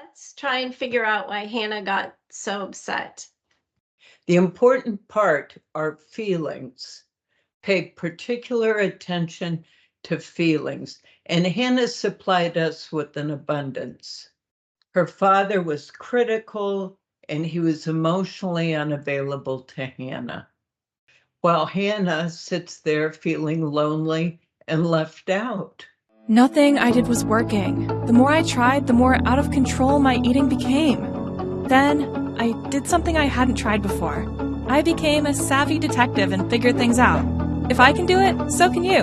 Let's try and figure out why Hannah got so upset. The important part are feelings. Pay particular attention to feelings, and Hannah supplied us with an abundance. Her father was critical, and he was emotionally unavailable to Hannah, while Hannah sits there feeling lonely and left out. Nothing I did was working. The more I tried, the more out of control my eating became. Then, I did something I hadn't tried before. I became a savvy detective and figured things out. If I can do it, so can you.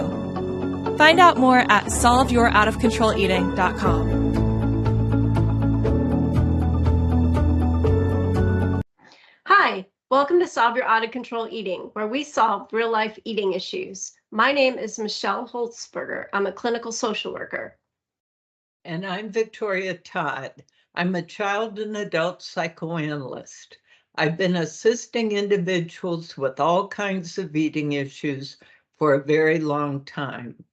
Find out more at solveyouroutofcontrol.eating.com. Hi, welcome to Solve Your Out of Control Eating, where we solve real-life eating issues. My name is Michelle Holtzberger. I'm a clinical social worker. And I'm Victoria Todd. I'm a child and adult psychoanalyst. I've been assisting individuals with all kinds of eating issues for a very long time.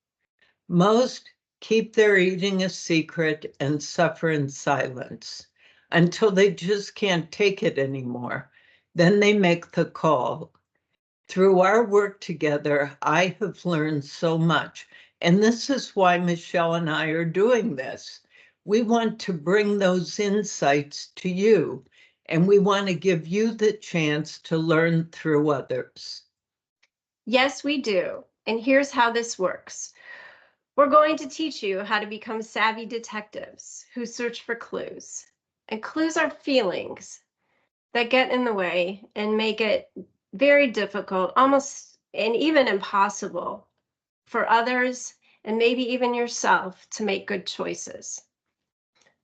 Most keep their eating a secret and suffer in silence until they just can't take it anymore. Then they make the call. Through our work together, I have learned so much. And this is why Michelle and I are doing this. We want to bring those insights to you, and we want to give you the chance to learn through others. Yes, we do. And here's how this works. We're going to teach you how to become savvy detectives who search for clues. And clues are feelings that get in the way and make it very difficult, almost and even impossible for others and maybe even yourself to make good choices.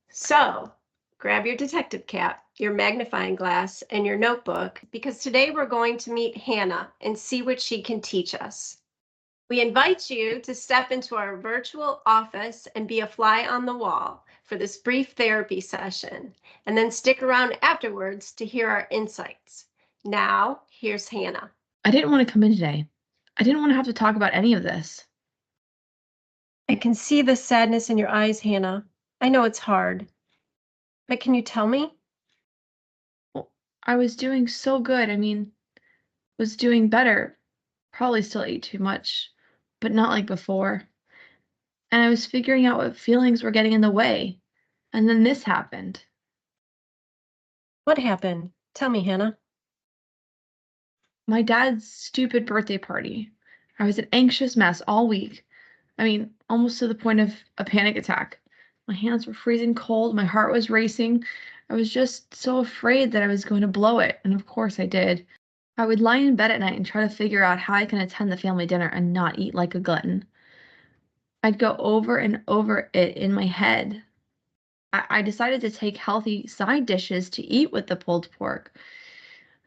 So grab your detective cap, your magnifying glass, and your notebook, because today we're going to meet Hannah and see what she can teach us. We invite you to step into our virtual office and be a fly on the wall for this brief therapy session, and then stick around afterwards to hear our insights. Now, here's Hannah. I didn't want to come in today. I didn't want to have to talk about any of this. I can see the sadness in your eyes, Hannah. I know it's hard. But can you tell me? Well, I was doing so good. Was doing better. Probably still ate too much, but not like before. And I was figuring out what feelings were getting in the way. And then this happened. What happened? Tell me, Hannah. My dad's stupid birthday party. I was an anxious mess all week. Almost to the point of a panic attack. My hands were freezing cold. My heart was racing. I was just so afraid that I was going to blow it. And of course I did. I would lie in bed at night and try to figure out how I can attend the family dinner and not eat like a glutton. I'd go over and over it in my head. I decided to take healthy side dishes to eat with the pulled pork.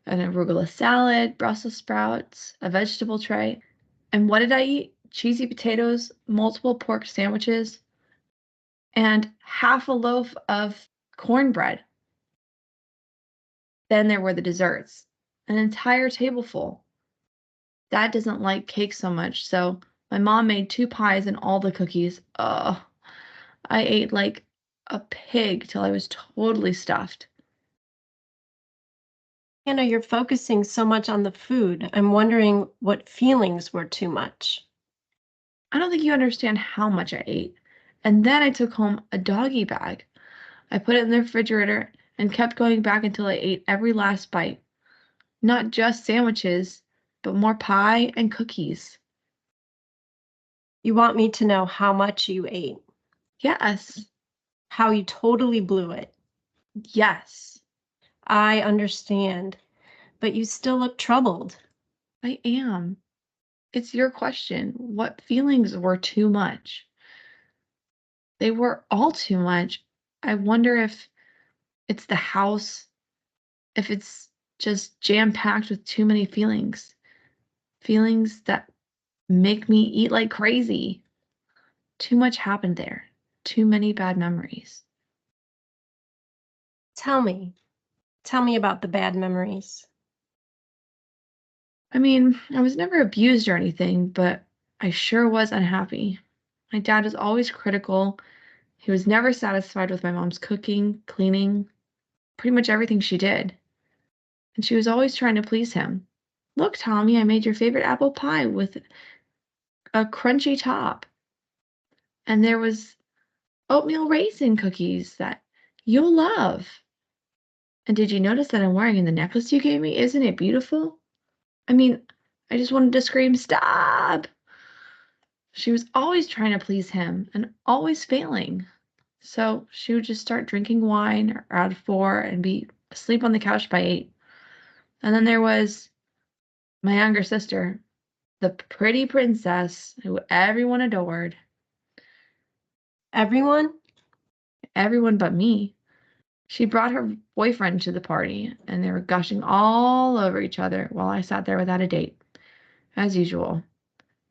An arugula salad, Brussels sprouts, a vegetable tray. And what did I eat? Cheesy potatoes, multiple pork sandwiches, and half a loaf of cornbread. Then there were the desserts, an entire table full. Dad doesn't like cake so much, so my mom made 2 pies and all the cookies. Ugh. I ate like a pig till I was totally stuffed. Hannah, you're focusing so much on the food. I'm wondering what feelings were too much. I don't think you understand how much I ate. And then I took home a doggy bag. I put it in the refrigerator and kept going back until I ate every last bite. Not just sandwiches, but more pie and cookies. You want me to know how much you ate? Yes. How you totally blew it? Yes. I understand, but you still look troubled. I am. It's your question. What feelings were too much? They were all too much. I wonder if it's the house, if it's just jam-packed with too many feelings. Feelings that make me eat like crazy. Too much happened there. Too many bad memories. Tell me about the bad memories. I was never abused or anything, but I sure was unhappy. My dad was always critical, He was never satisfied with my mom's cooking, cleaning, pretty much everything she did. And she was always trying to please him. Look, Tommy, I made your favorite apple pie with a crunchy top. And there was oatmeal raisin cookies that you'll love. And did you notice that I'm wearing the necklace you gave me? Isn't it beautiful? I mean, I just wanted to scream, stop! She was always trying to please him and always failing. So she would just start drinking wine around 4 and be asleep on the couch by 8. And then there was my younger sister, the pretty princess who everyone adored. Everyone? Everyone but me. She brought her boyfriend to the party, and they were gushing all over each other while I sat there without a date, as usual.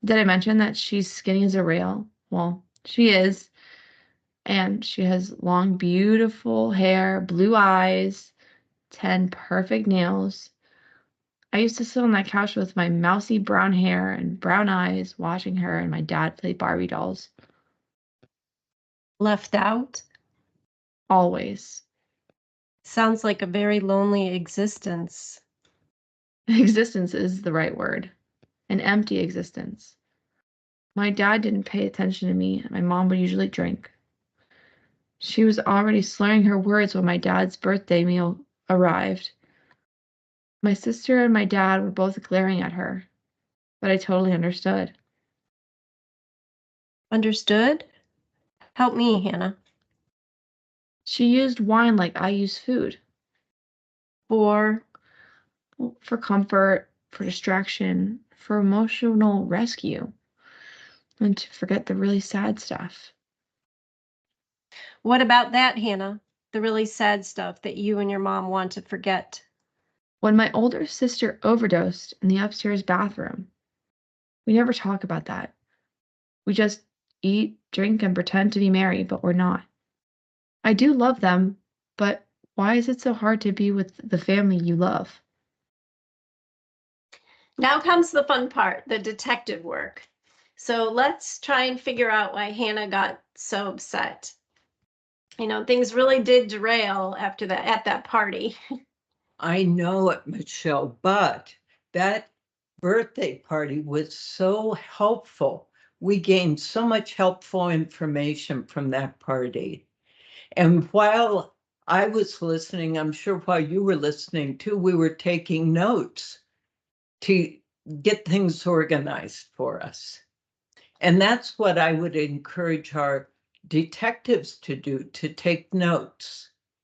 Did I mention that she's skinny as a rail? Well, she is. And she has long, beautiful hair, blue eyes, 10 perfect nails. I used to sit on that couch with my mousy brown hair and brown eyes, watching her and my dad play Barbie dolls. Left out? Always. Sounds like a very lonely existence. Existence is the right word. An empty existence. My dad didn't pay attention to me, and my mom would usually drink. She was already slurring her words when my dad's birthday meal arrived. My sister and my dad were both glaring at her, but I totally understood. Understood? Help me, Hannah. She used wine like I use food. For For comfort, for distraction, for emotional rescue, and to forget the really sad stuff. what about that, Hannah? The really sad stuff that you and your mom want to forget. When my older sister overdosed in the upstairs bathroom, we never talk about that. We just eat, drink, and pretend to be merry, but we're not. I do love them, but why is it so hard to be with the family you love? Now comes the fun part, the detective work. So let's try and figure out why Hannah got so upset. You know, things really did derail after that at that party. I know it, Michelle, but that birthday party was so helpful. We gained so much helpful information from that party. And while I was listening, I'm sure while you were listening too, we were taking notes to get things organized for us. And that's what I would encourage our detectives to do, to take notes.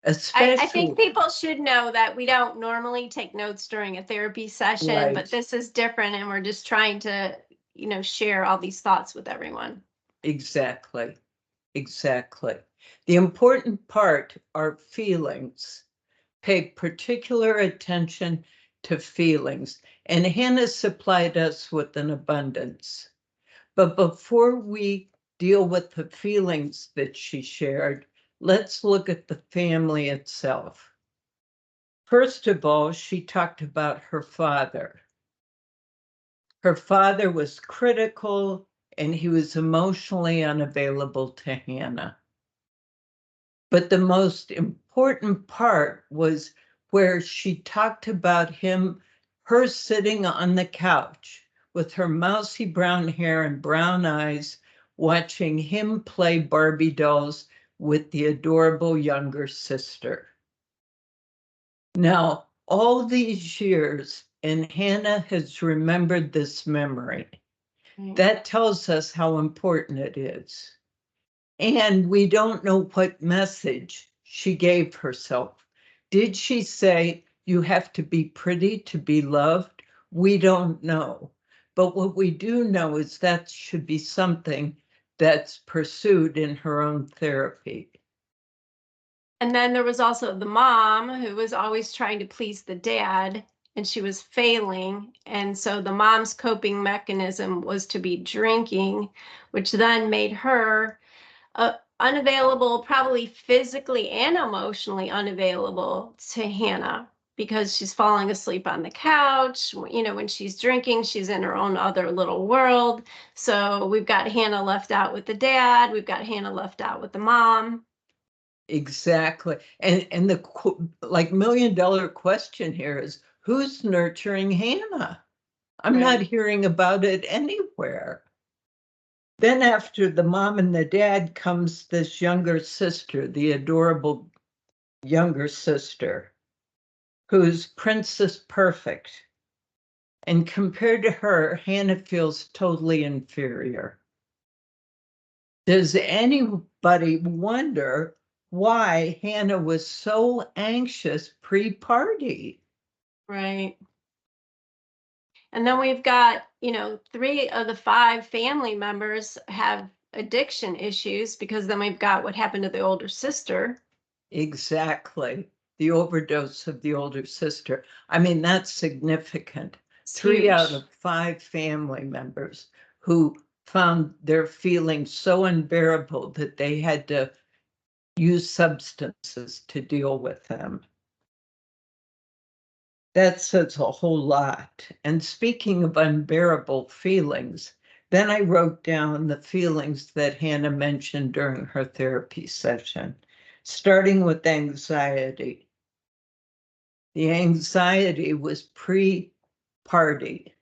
I think people should know that we don't normally take notes during a therapy session, Right. but this is different and we're just trying to, you know, share all these thoughts with everyone. Exactly. The important part are feelings. Pay particular attention to feelings. And Hannah supplied us with an abundance. But before we deal with the feelings that she shared, let's look at the family itself. First of all, she talked about her father. Her father was critical and he was emotionally unavailable to Hannah. But the most important part was where she talked about her sitting on the couch with her mousy brown hair and brown eyes, watching him play Barbie dolls with the adorable younger sister. Now, all these years, and Hannah has remembered this memory. That tells us how important it is. And we don't know what message she gave herself. Did she say, you have to be pretty to be loved? We don't know. But what we do know is that should be something that's pursued in her own therapy. And then there was also the mom who was always trying to please the dad and she was failing. And so the mom's coping mechanism was to be drinking, which then made her unavailable, probably physically and emotionally unavailable to Hannah. because she's falling asleep on the couch. You know, when she's drinking, she's in her own other little world. So we've got Hannah left out with the dad. We've got Hannah left out with the mom. Exactly. And the like $1 million question here is, who's nurturing Hannah? I'm not hearing about it anywhere. Then after the mom and the dad comes this younger sister, the adorable younger sister, who's Princess Perfect. And compared to her, Hannah feels totally inferior. Does anybody wonder why Hannah was so anxious pre-party? Right. And then we've got, you know, 3 of the 5 family members have addiction issues, because then we've got what happened to the older sister. Exactly. The overdose of the older sister. I mean, that's significant. It's 3 out huge. of 5 family members who found their feelings so unbearable that they had to use substances to deal with them. That says a whole lot. And speaking of unbearable feelings, then I wrote down the feelings that Hannah mentioned during her therapy session, starting with anxiety. The anxiety was pre-party.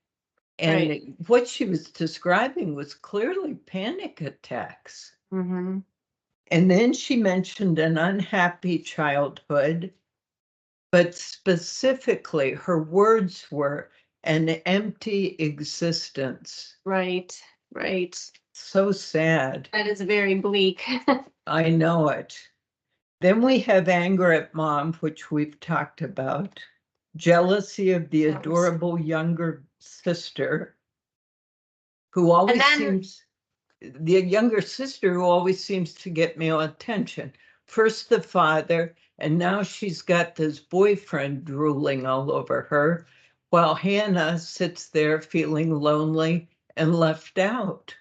And what she was describing was clearly panic attacks. Mm-hmm. And then she mentioned an unhappy childhood, but specifically her words were an empty existence. Right. So sad. That is very bleak. I know it. Then we have anger at mom, which we've talked about. Jealousy of the adorable younger sister, who always seems, the younger sister who always seems to get male attention. First the father, and now she's got this boyfriend drooling all over her, while Hannah sits there feeling lonely and left out.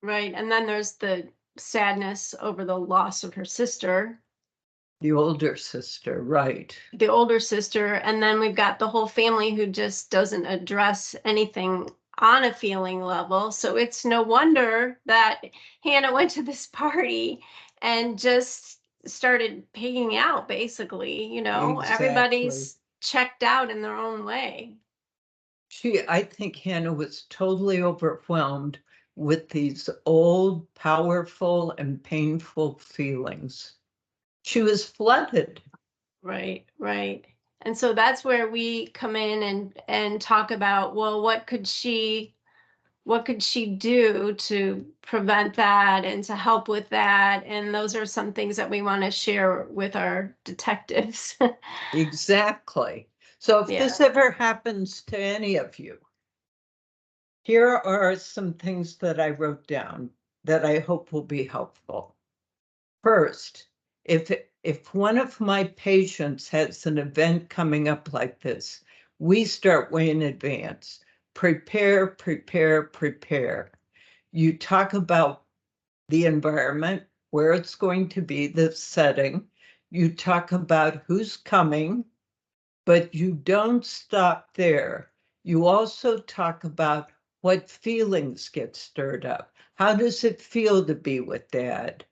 Right. And then there's the sadness over the loss of her sister. The older sister, right. The older sister. And then we've got the whole family who just doesn't address anything on a feeling level. So it's no wonder that Hannah went to this party and just started pigging out, basically. You know, everybody's checked out in their own way. I think Hannah was totally overwhelmed with these old, powerful, and painful feelings. She was flooded. Right. And so that's where we come in and talk about, well, what could she do to prevent that and to help with that? And those are some things that we want to share with our detectives. Exactly. So if this ever happens to any of you, here are some things that I wrote down that I hope will be helpful. First, if one of my patients has an event coming up like this, we start way in advance. Prepare. You talk about the environment, where it's going to be, the setting. You talk about who's coming, but you don't stop there. You also talk about what feelings get stirred up. How does it feel to be with dad?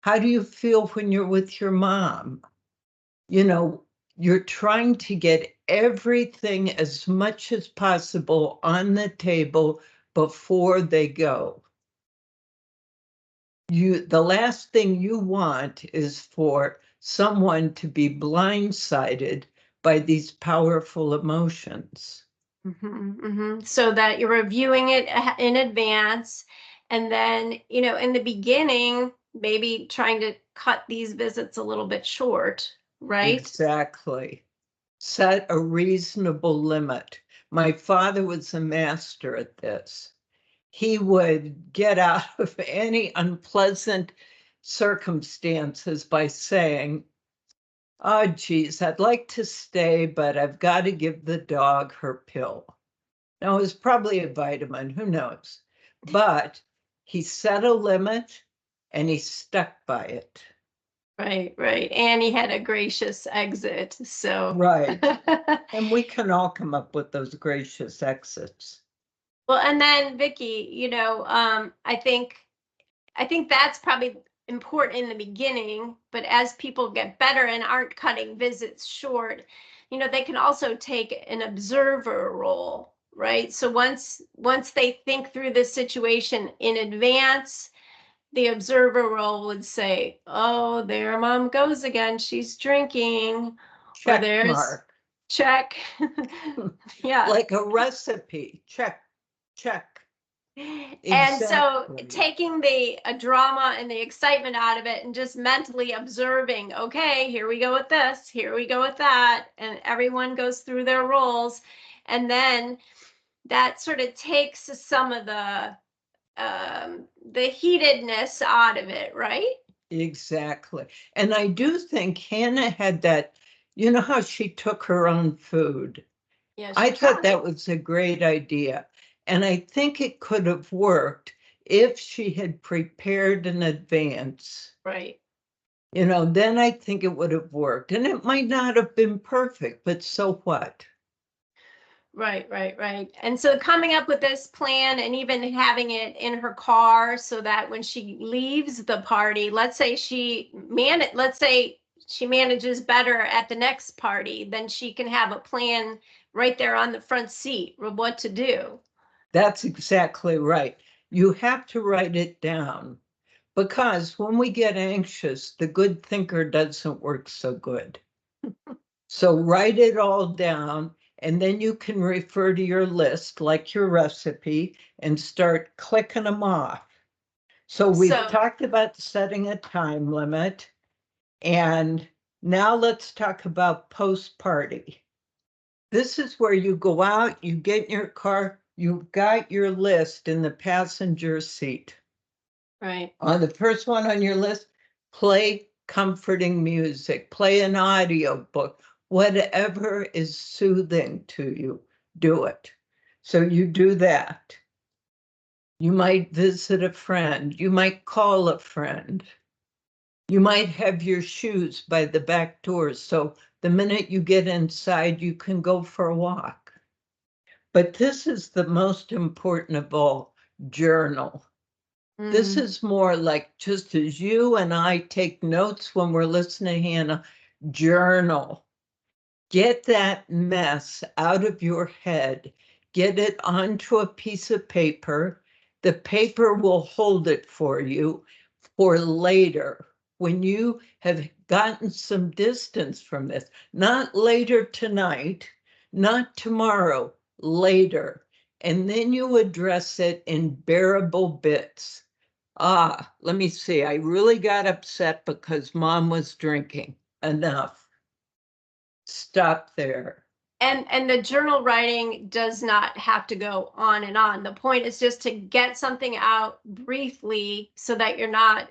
How do you feel when you're with your mom? You know, you're trying to get everything as much as possible on the table before they go. The last thing you want is for someone to be blindsided by these powerful emotions. So that you're reviewing it in advance, and then, you know, in the beginning, maybe trying to cut these visits a little bit short, right? Exactly. Set a reasonable limit. My father was a master at this. He would get out of any unpleasant circumstances by saying, oh, geez, I'd like to stay, but I've got to give the dog her pill. Now, it was probably a vitamin, who knows? But he set a limit and he stuck by it. Right, right. Annie had a gracious exit, so. Right. And we can all come up with those gracious exits. Well, and then Vicky, I think that's probably important in the beginning, but as people get better and aren't cutting visits short, they can also take an observer role, right? So once they think through the situation in advance, the observer role would say, "Oh, there mom goes again. She's drinking." Or Check there's mark. check. Yeah. Like a recipe. Check, check. And so Exactly. taking the drama and the excitement out of it and just mentally observing, okay, here we go with this, here we go with that, and everyone goes through their roles. And then that sort of takes some of the heatedness out of it, right? Exactly. And I do think Hannah had that, you know how she took her own food? Yeah, I she thought tried. that was a great idea. And I think it could have worked if she had prepared in advance. Right. Then I think it would have worked. And it might not have been perfect, but so what? Right, right, right. And so coming up with this plan and even having it in her car so that when she leaves the party, let's say she manages better at the next party, then she can have a plan right there on the front seat of what to do. That's exactly right. You have to write it down, because when we get anxious, the good thinker doesn't work so good. So write it all down, and then you can refer to your list, like your recipe, and start clicking them off. So we've talked about setting a time limit, and now let's talk about post-party. This is where you go out, you get in your car, you've got your list in the passenger seat. Right. On the first one on your list, play comforting music, play an audio book, whatever is soothing to you, do it. So you do that. You might visit a friend, you might call a friend. You might have your shoes by the back door, so the minute you get inside, you can go for a walk. But this is the most important of all, journal. This is more like, just as you and I take notes when we're listening to Hannah, journal. Get that mess out of your head. Get it onto a piece of paper. The paper will hold it for you for later, when you have gotten some distance from this. Not later tonight, not tomorrow, later. And then you address it in bearable bits. Let me see. I really got upset because mom was drinking. Enough. Stop there. And the journal writing does not have to go on and on. The point is just to get something out briefly so that you're not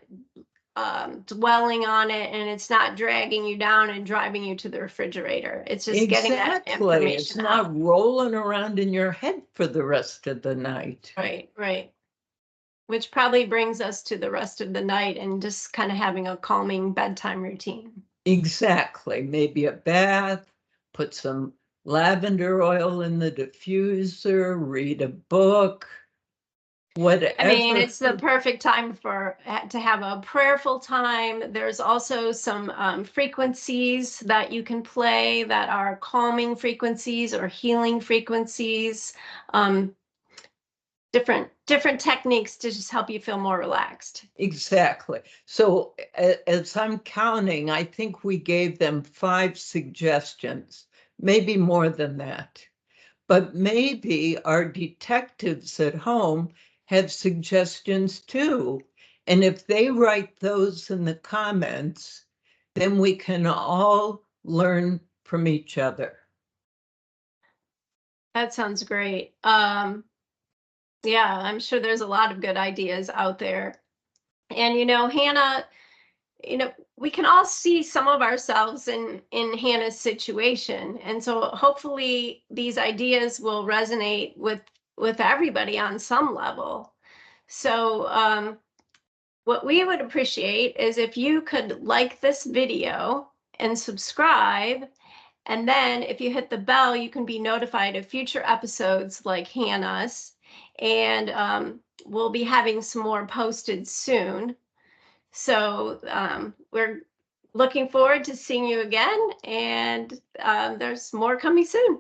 dwelling on it and it's not dragging you down and driving you to the refrigerator. It's just getting that information It's not out. rolling around in your head for the rest of the night. Right, right. Which probably brings us to the rest of the night and just kind of having a calming bedtime routine. Exactly. Maybe a bath, put some lavender oil in the diffuser, read a book, whatever. I mean, it's the perfect time to have a prayerful time. There's also some frequencies that you can play that are calming frequencies or healing frequencies. Different techniques to just help you feel more relaxed. Exactly. So as I'm counting, I think we gave them 5 suggestions, maybe more than that. But maybe our detectives at home have suggestions too. And if they write those in the comments, then we can all learn from each other. That sounds great. Yeah, I'm sure there's a lot of good ideas out there. And Hannah, we can all see some of ourselves in Hannah's situation. And so hopefully these ideas will resonate with everybody on some level. So What we would appreciate is if you could like this video and subscribe. And then if you hit the bell, you can be notified of future episodes like Hannah's. And we'll be having some more posted soon. So we're looking forward to seeing you again. And there's more coming soon.